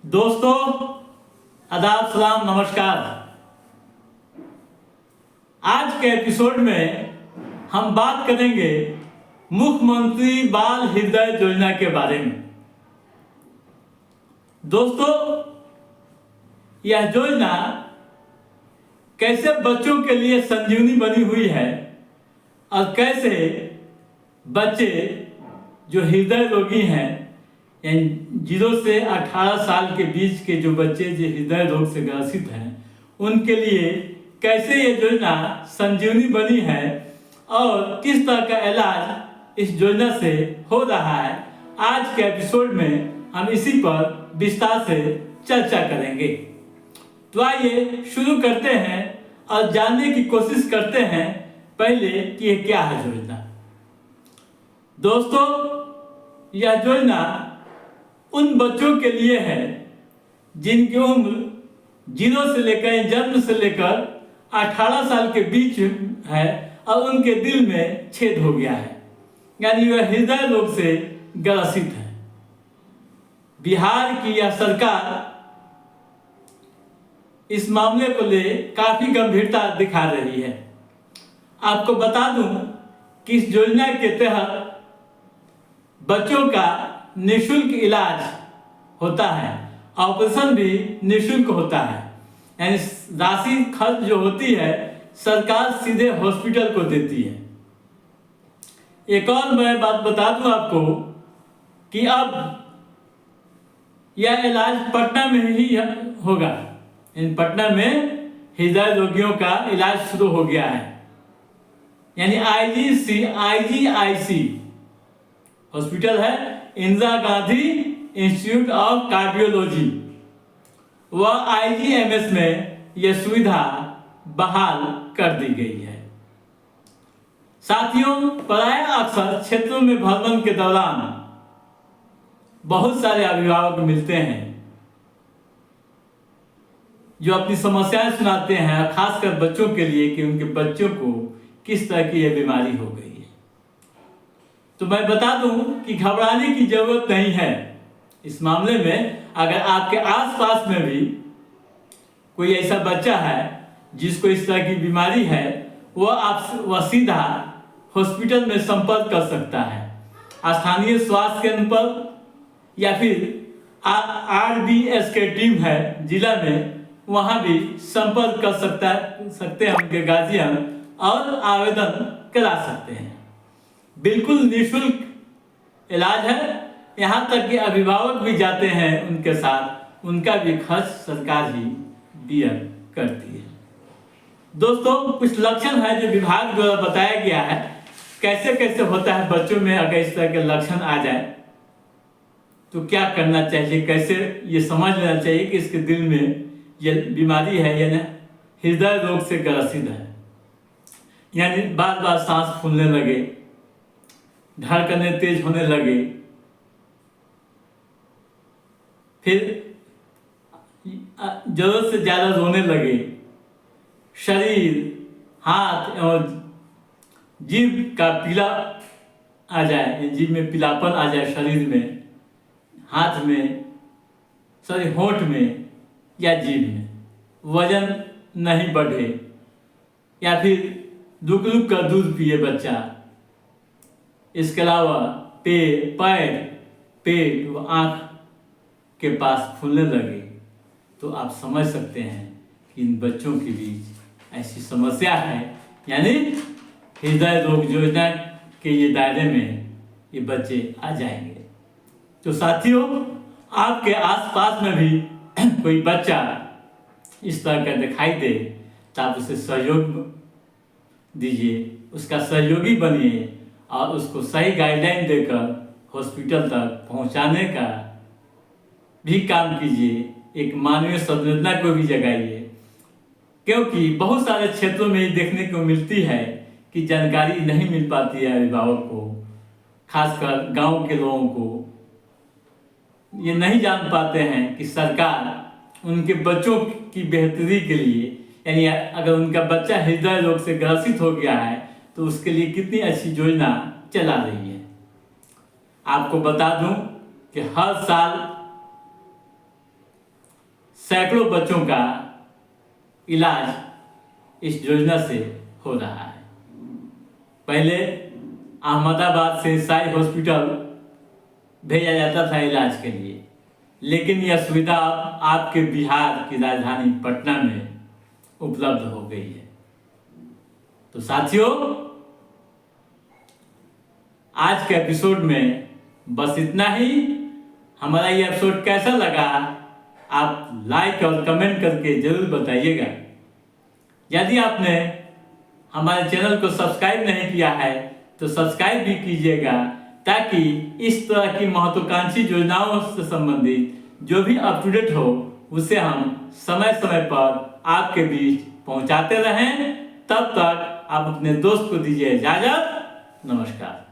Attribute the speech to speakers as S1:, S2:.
S1: दोस्तों, आदाब, सलाम, नमस्कार। आज के एपिसोड में हम बात करेंगे मुख्यमंत्री बाल हृदय योजना के बारे में। दोस्तों, यह योजना कैसे बच्चों के लिए संजीवनी बनी हुई है और कैसे बच्चे जो हृदय रोगी हैं, 0 से 18 साल के बीच के जो बच्चे जो हृदय रोग से ग्रसित हैं, उनके लिए कैसे ये योजना संजीवनी बनी है और किस तरह का इलाज इस योजना से हो रहा है, आज के एपिसोड में हम इसी पर विस्तार से चर्चा करेंगे। तो आइए शुरू करते हैं और जानने की कोशिश करते हैं पहले कि ये क्या है योजना। दोस्तों, यह योजना उन बच्चों के लिए है जिनकी उम्र 0 से लेकर जन्म से लेकर 18 साल के बीच है और उनके दिल में छेद हो गया है, यानी वह हृदय रोग से ग्रसित है। बिहार की यह सरकार इस मामले को ले काफी गंभीरता दिखा रही है। आपको बता दूं कि इस योजना के तहत बच्चों का निःशुल्क इलाज होता है, ऑपरेशन भी निःशुल्क होता है, यानी राशि खर्च जो होती है सरकार सीधे हॉस्पिटल को देती है। एक और मैं बात बता दूं आपको कि अब यह इलाज पटना में ही होगा। इन पटना में हृदय रोगियों का इलाज शुरू हो गया है, यानी IGIC हॉस्पिटल है, Indira Gandhi institute of cardiology व IGMS में यह सुविधा बहाल कर दी गई है। साथियों, प्राय अक्सर क्षेत्रों में भ्रमण के दौरान बहुत सारे अभिभावक मिलते हैं जो अपनी समस्याएं सुनाते हैं, खासकर बच्चों के लिए कि उनके बच्चों को किस तरह की यह बीमारी हो गई है। तो मैं बता दूं कि घबराने की जरूरत नहीं है इस मामले में। अगर आपके आसपास में भी कोई ऐसा बच्चा है जिसको इस तरह की बीमारी है, वह सीधा हॉस्पिटल में संपर्क कर सकता है, स्थानीय स्वास्थ्य केंद्र पर, या फिर RBS के टीम है जिला में, वहां भी संपर्क कर सकते हैं उनके गार्जियन और आवेदन करा सकते हैं। बिल्कुल निःशुल्क इलाज है, यहाँ तक कि अभिभावक भी जाते हैं उनके साथ, उनका भी खर्च सरकार ही बियर करती है। दोस्तों, कुछ लक्षण है जो विभाग द्वारा बताया गया है कैसे कैसे होता है बच्चों में। अगर इस तरह के लक्षण आ जाए तो क्या करना चाहिए, कैसे ये समझ लेना चाहिए कि इसके दिल में ये बीमारी है, यानी हृदय रोग से ग्रसित है, यानी बार बार सांस फूलने लगे, धड़कने तेज होने लगे, फिर जरूरत से ज्यादा रोने लगे, शरीर, हाथ और जीभ का पीला आ जाए, जीभ में पीलापन आ जाए, शरीर में, हाथ में, सॉरी होंठ में या जीभ में, वजन नहीं बढ़े, या फिर रुक रुक कर दूध पिए बच्चा। इसके अलावा पैर, पेट व आँख के पास फूलने लगे, तो आप समझ सकते हैं कि इन बच्चों के बीच ऐसी समस्या है, यानी हृदय रोग योजना के ये दायरे में ये बच्चे आ जाएंगे। तो साथियों, आपके आसपास में भी कोई बच्चा इस तरह का दिखाई दे तो आप उसे सहयोग दीजिए, उसका सहयोगी बनिए और उसको सही गाइडलाइन देकर हॉस्पिटल तक पहुंचाने का भी काम कीजिए। एक मानवीय संवेदना को भी जगाइए, क्योंकि बहुत सारे क्षेत्रों में ये देखने को मिलती है कि जानकारी नहीं मिल पाती है अभिभावक को, खासकर गांव के लोगों को। ये नहीं जान पाते हैं कि सरकार उनके बच्चों की बेहतरी के लिए, यानी अगर उनका बच्चा हृदय रोग से ग्रसित हो गया है तो उसके लिए कितनी अच्छी योजना चला रही है। आपको बता दूं कि हर साल सैकड़ों बच्चों का इलाज इस योजना से हो रहा है। पहले अहमदाबाद से साई हॉस्पिटल भेजा जाता था इलाज के लिए, लेकिन यह सुविधा आपके बिहार की राजधानी पटना में उपलब्ध हो गई है। तो साथियों, आज के एपिसोड में बस इतना ही। हमारा ये एपिसोड कैसा लगा आप लाइक और कमेंट करके जरूर बताइएगा। यदि आपने हमारे चैनल को सब्सक्राइब नहीं किया है तो सब्सक्राइब भी कीजिएगा, ताकि इस तरह की महत्वाकांक्षी योजनाओं से संबंधित जो भी अप टू डेट हो उसे हम समय समय पर आपके बीच पहुंचाते रहें। तब तक आप अपने दोस्त को दीजिए इजाजत। नमस्कार।